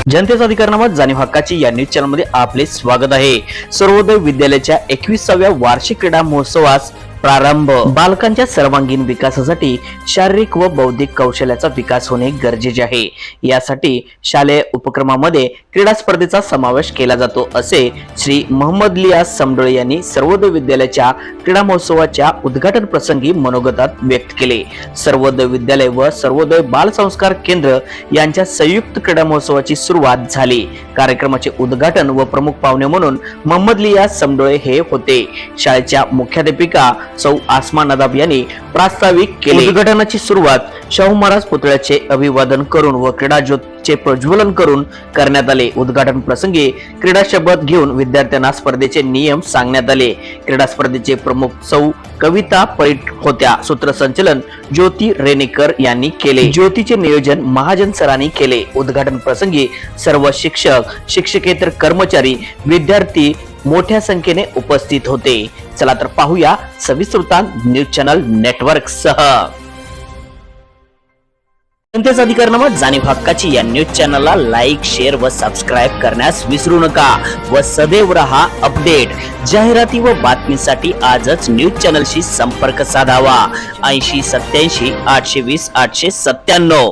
जनतेचा अधिकारनामा जाणीव हक्काची या न्यूज चॅनल मध्ये आपले स्वागत आहे। सर्वोदय विद्यालयाच्या 21व्या वार्षिक क्रीडा महोत्सवास प्रारंभ। बालकांच्या सर्वांगीण विकासासाठी शारीरिक व बौद्धिक कौशल्याचा विकास होणे गरजेचे आहे। यासाठी शालेय उपक्रमामध्ये क्रीडा स्पर्धेचा समावेश केला जातो असे श्री मोहम्मद लियास समडोळे यांनी सर्वोदय विद्यालयाच्या क्रीडा महोत्सवाच्या उद्घाटन प्रसंगी मनोगतात व्यक्त केले। सर्वोदय विद्यालय व सर्वोदय बाल संस्कार केंद्र यांच्या संयुक्त क्रीडा महोत्सवाची सुरुवात झाली। कार्यक्रमाचे उद्घाटन व प्रमुख पाहुणे म्हणून मोहम्मद लियास समडोळे हे होते। शाळेच्या मुख्याध्यापिका सौ आसमा नदाब यांनी प्रास्ताविक केले। उद्घाटनाची सुरुवात शाहू महाराज पुतळ्याचे अभिवादन करून व क्रीडा ज्योतचे प्रज्वलन करून करण्यात आले। उद्घाटन प्रसंगी क्रीडा शपथ घेऊन विद्यार्थ्यांना स्पर्धेचे नियम सांगण्यात आले। क्रीडा स्पर्धेचे प्रमुख सौ कविता परीट होत्या। सूत्रसंचालन ज्योती रेणेकर यांनी केले। ज्योतीचे नियोजन महाजन सरांनी केले। उद्घाटन प्रसंगी सर्व शिक्षक, शिक्षकेतर कर्मचारी, विद्यार्थी मोठ्या संख्येने उपस्थित होते। चला तर पाहूया सविस्तर न्यूज चॅनल नेटवर्क सह। जनतेचा अधिकारनामा जाणीव हक्काची या न्यूज चॅनलला लाईक, शेअर व सबस्क्राईब करण्यास विसरू नका व सदैव रहा अपडेट। जाहिराती व बातमीसाठी आजच न्यूज चॅनलशी संपर्क साधावा। 80 87 820 897।